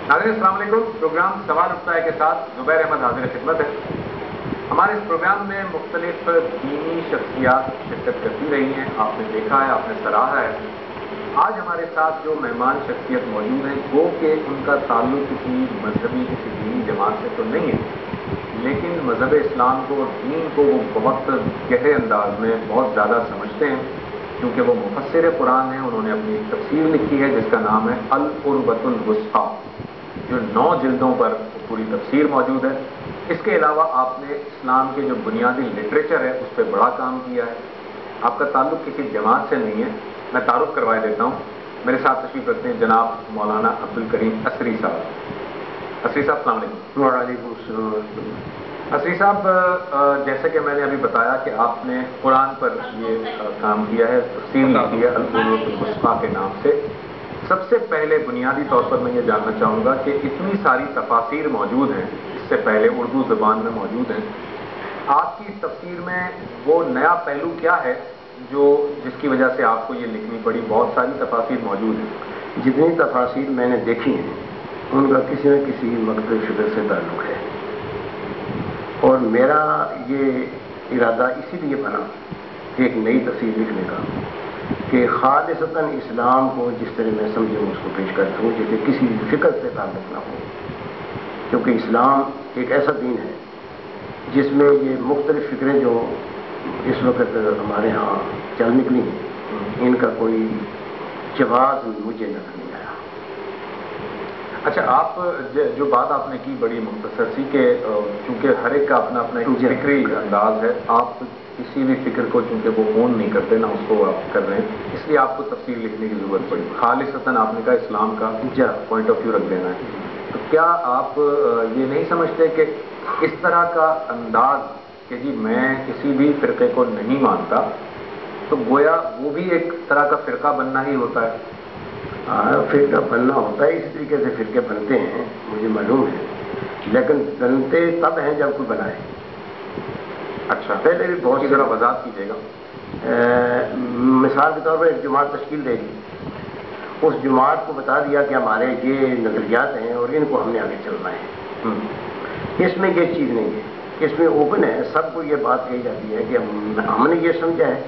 ناظرین السلام علیکم. پروگرام سوال اٹھتا ہے کے ساتھ زبیر احمد حاضر خدمت ہے. ہمارے اس پروگرام میں مختلف دینی شخصیات شرکت کرتی رہی ہیں. آپ نے دیکھا ہے, آپ نے سراہا ہے. آج ہمارے ساتھ جو مہمان شخصیت موجود ہیں گو کہ ان کا تعلق کسی مذہبی کسی دینی جماعت سے تو نہیں ہے, لیکن مذہب اسلام کو اور دین کو وہ بہت گہرے انداز میں بہت زیادہ سمجھتے ہیں, کیونکہ وہ مفسر قرآن ہیں. انہوں نے اپنی ایک تفسیر لکھی ہے جس کا نام ہے القربۃ الوسطیٰ, جو 9 جلدوں پر پوری تفسیر موجود ہے. اس کے علاوہ آپ نے اسلام کے جو بنیادی لٹریچر ہے اس پہ بڑا کام کیا ہے. آپ کا تعلق کسی جماعت سے نہیں ہے. میں تعارف کروائے دیتا ہوں. میرے ساتھ تشریف رکھتے ہیں جناب مولانا عبدالکریم اسری صاحب. اسری صاحب السلام علیکم. وعلیکم السلام. اسری صاحب, جیسے کہ میں نے ابھی بتایا کہ آپ نے قرآن پر یہ کام کیا ہے, تفسیر لکھی ہے القربۃ الوسطیٰ کے نام سے. سب سے پہلے بنیادی طور پر میں یہ جاننا چاہوں گا کہ اتنی ساری تفاسیر موجود ہیں, اس سے پہلے اردو زبان میں موجود ہیں, آپ کی اس تفسیر میں وہ نیا پہلو کیا ہے جس کی وجہ سے آپ کو یہ لکھنی پڑی؟ بہت ساری تفاسیر موجود ہیں. جتنی تفاسیر میں نے دیکھی ہیں ان کا کسی نہ کسی مکتب فکر سے تعلق ہے, اور میرا یہ ارادہ اسی لیے بنا کہ ایک نئی تفسیر لکھنے کا کہ خالصتاً اسلام کو جس طرح میں سمجھوں اس کو پیش کرتا ہوں, جیسے کسی فکر سے تعلق نہ ہو, کیونکہ اسلام ایک ایسا دین ہے جس میں یہ مختلف فکریں جو اس وقت ہمارے ہاں چل نکلی ہیں ان کا کوئی جواز مجھے نظر نہیں آیا. اچھا, آپ جو بات آپ نے کی بڑی مختصر سی کہ چونکہ ہر ایک کا اپنا اپنا ایک فکری انداز ہے, آپ کسی بھی فکر کو چونکہ وہ اون نہیں کرتے نہ اس کو آپ کر رہے ہیں, اس لیے آپ کو تفسیر لکھنے کی ضرورت پڑی. خالصتاً آپ نے کہا اسلام کا پوائنٹ آف ویو رکھ دینا ہے. تو کیا آپ یہ نہیں سمجھتے کہ اس طرح کا انداز کہ جی میں کسی بھی فرقے کو نہیں مانتا, تو گویا وہ بھی ایک طرح کا فرقہ بننا ہی ہوتا ہے؟ فرقہ بننا ہوتا ہے, اسی طریقے سے فرقے بنتے ہیں مجھے معلوم ہے, لیکن بنتے تب ہیں جب کوئی بنائے. اچھا, پہلے بھی بہت سی ذرا وضاحت کیجیے گا. مثال کے طور پر ایک جماعت تشکیل دے دی, اس جماعت کو بتا دیا کہ ہمارے یہ نظریات ہیں اور ان کو ہم نے آگے چلنا ہے. اس میں یہ چیز نہیں ہے, اس میں اوپن ہے, سب کو یہ بات کہی جاتی ہے کہ ہم نے یہ سمجھا ہے,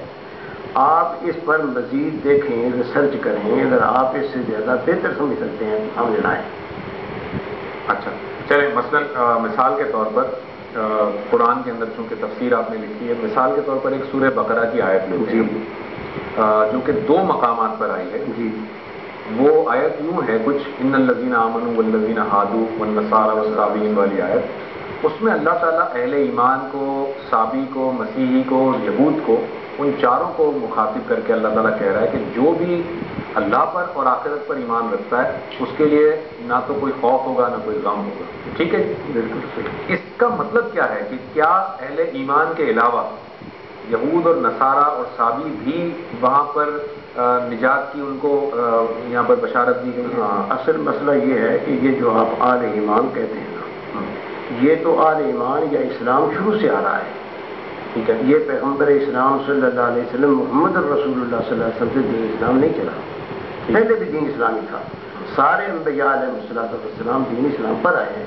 آپ اس پر مزید دیکھیں, ریسرچ کریں, اگر آپ اس سے زیادہ بہتر سمجھ سکتے ہیں تو ہم لائیں. اچھا چلیں, مثلا مثال کے طور پر قرآن کے اندر چونکہ تفسیر آپ نے لکھی ہے, مثال کے طور پر ایک سورہ بقرہ کی آیت لیتے ہیں جو کہ 2 مقامات پر آئی ہے. جی, وہ آیت یوں ہے کچھ, ان الذین آمنوا والذین ہادوا والنصارى والصابئین والی آیت. اس میں اللہ تعالیٰ اہل ایمان کو, صابی کو, مسیحی کو, یہود کو, ان چاروں کو مخاطب کر کے اللہ تعالیٰ کہہ رہا ہے کہ جو بھی اللہ پر اور آخرت پر ایمان رکھتا ہے اس کے لیے نہ تو کوئی خوف ہوگا نہ کوئی غم ہوگا. ٹھیک ہے, بالکل صحیح. اس کا مطلب کیا ہے کہ کیا اہل ایمان کے علاوہ یہود اور نصارہ اور صابی بھی وہاں پر نجات کی ان کو یہاں پر بشارت دی گئی ہے؟ اصل مسئلہ یہ ہے کہ یہ جو آپ آل ایمان کہتے ہیں نا, یہ تو آل ایمان یا اسلام شروع سے آ رہا ہے. ٹھیک ہے, یہ پیغمبر اسلام صلی اللہ علیہ وسلم محمد رسول اللہ صلی اللہ علیہ وسلم سے دین اسلام نہیں چلا, پہلے بھی دین اسلامی تھا. سارے انبیاء علیہ السلام دین اسلام پر آئے ہیں,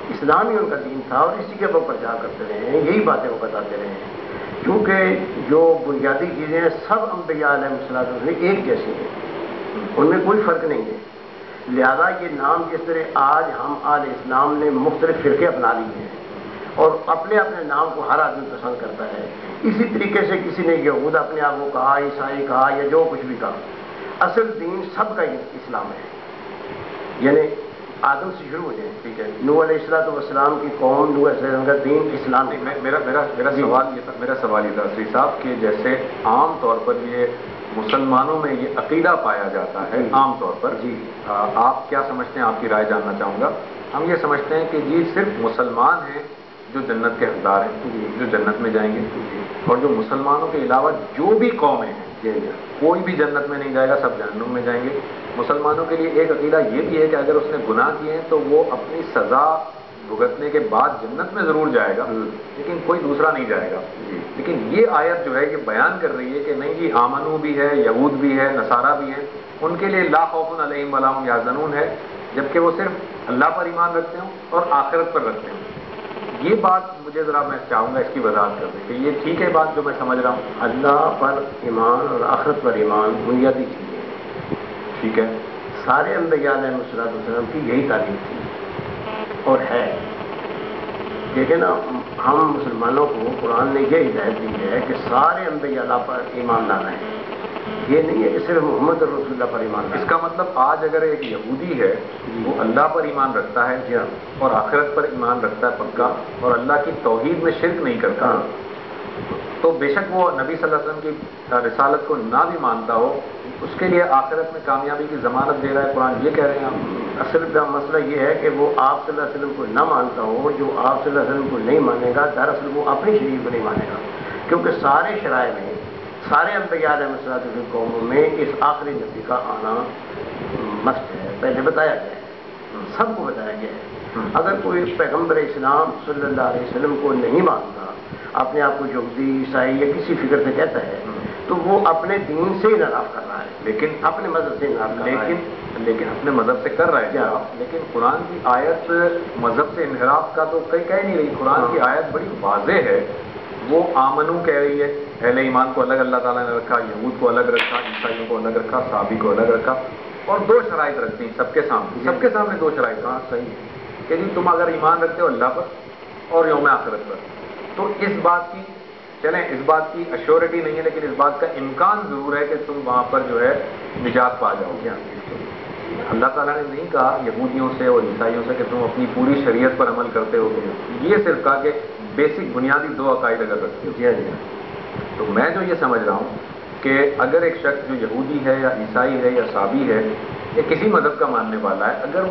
اسلام ہی ان کا دین تھا اور اسی کے اوپر پرچار کرتے رہے ہیں, یہی باتیں وہ بتاتے رہے ہیں. کیونکہ جو بنیادی چیزیں ہیں سب انبیاء علیہ السلام ایک جیسی ہیں, ان میں کوئی فرق نہیں ہے. لہذا یہ نام جس طرح آج ہم آل اسلام نے مختلف فرقے اپنا لیے ہیں اور اپنے اپنے نام کو ہر آدمی پسند کرتا ہے, اسی طریقے سے کسی نے یہود اپنے آپ کو کہا, عیسائی کہا, یا جو کچھ بھی کہا, اصل دین سب کا اسلام ہے. یعنی آدم سے شروع ہو جائیں. ٹھیک ہے, نوح علیہ السلام کی قوم, نوح علیہ السلام کا دین اسلام. میرا سوال یہ تھا اسری صاحب کہ جیسے عام طور پر یہ مسلمانوں میں یہ عقیدہ پایا جاتا ہے عام طور پر, جی, آپ کیا سمجھتے ہیں؟ آپ کی رائے جاننا چاہوں گا. ہم یہ سمجھتے ہیں کہ جی صرف مسلمان ہیں جو جنت کے حقدار ہیں, جو جنت میں جائیں گے, اور جو مسلمانوں کے علاوہ جو بھی قومیں ہیں کوئی بھی جنت میں نہیں جائے گا, سب جہنم میں جائیں گے. مسلمانوں کے لیے ایک عقیدہ یہ بھی ہے کہ اگر اس نے گناہ کیے ہیں تو وہ اپنی سزا بھگتنے کے بعد جنت میں ضرور جائے گا, لیکن کوئی دوسرا نہیں جائے گا. لیکن یہ آیت جو ہے یہ بیان کر رہی ہے کہ نہیں جی آمنو بھی ہے, یہود بھی ہے, نصارہ بھی ہیں, ان کے لیے لا خوف علیہم ولا هم یحزنون ہے, جبکہ وہ صرف اللہ پر ایمان رکھتے ہوں اور آخرت پر رکھتے ہوں؟ یہ بات مجھے ذرا میں چاہوں گا اس کی وضاحت کر دیں کہ یہ ٹھیک ہے بات جو میں سمجھ رہا ہوں؟ اللہ پر ایمان اور آخرت پر ایمان بنیادی چیزیں ہیں، ٹھیک ہے، سارے انبیاء علیہ السلام کی یہی تعلیم تھی اور ہے. دیکھیں نا، ہم مسلمانوں کو قرآن نے یہ ہدایت دی ہے کہ سارے انبیاء اللہ پر ایمان لانا ہے. یہ نہیں ہے کہ صرف محمد رسول اللہ پر ایمان لانا. اس کا مطلب آج اگر ایک یہودی ہے وہ اللہ پر ایمان رکھتا ہے جی ہاں، اور آخرت پر ایمان رکھتا ہے پکا، اور اللہ کی توحید میں شرک نہیں کرتا، ہاں، تو بے شک وہ نبی صلی اللہ علیہ وسلم کی رسالت کو نہ بھی مانتا ہو، اس کے لیے آخرت میں کامیابی کی ضمانت دے رہا ہے قرآن، یہ کہہ رہے ہیں آپ؟ اصل کا مسئلہ یہ ہے کہ وہ آپ صلی اللہ علیہ وسلم کو نہ مانتا ہو. جو آپ صلی اللہ علیہ وسلم کو نہیں مانے گا دراصل وہ اپنی شریعت کو نہیں مانے گا، کیونکہ سارے شرائع میں سارے انبیاء علیہ الصلوۃ والسلام کی قوموں میں اس آخری نبی کا آنا مست ہے، پہلے بتایا گیا ہے، سب کو بتایا گیا ہے. اگر کوئی پیغمبر اسلام صلی اللہ علیہ وسلم کو نہیں مانتا، اپنے آپ کو یہودی عیسائی یا کسی فکر سے کہتا ہے، تو وہ اپنے دین سے انحراف کر رہا ہے، لیکن اپنے مذہب سے انحراف کر رہا ہے. لیکن اپنے مذہب سے کر رہا ہے کیا؟ لیکن قرآن کی آیت مذہب سے انحراف کا تو کہیں کہہ نہیں رہی. قرآن کی آیت بڑی واضح ہے، وہ آمنو کہہ رہی ہے، اہل ایمان کو الگ اللہ تعالیٰ نے رکھا، یہود کو الگ رکھا، عیسائیوں کو الگ رکھا، صحابی کو الگ رکھا، اور دو شرائط رکھتی ہیں سب کے سامنے دو شرائط. ہاں صحیح ہے. کہ جی تم اگر ایمان رکھتے ہو اللہ پر اور یوم آخرت پر، تو اس بات کی چلیں اس بات کی ایشورٹی نہیں ہے، لیکن اس بات کا امکان ضرور ہے کہ تم وہاں پر جو ہے نجات پا جاؤ گے. اللہ تعالیٰ نے نہیں کہا یہودیوں سے اور عیسائیوں سے کہ تم اپنی پوری شریعت پر عمل کرتے ہو، یہ صرف کہا کہ بیسک بنیادی دو عقائد اگر رکھتے ہو. جی ہاں جی. تو میں جو یہ سمجھ رہا ہوں کہ اگر ایک شخص جو یہودی ہے یا عیسائی ہے یا صابی ہے یا کسی مذہب کا ماننے والا ہے، اگر وہ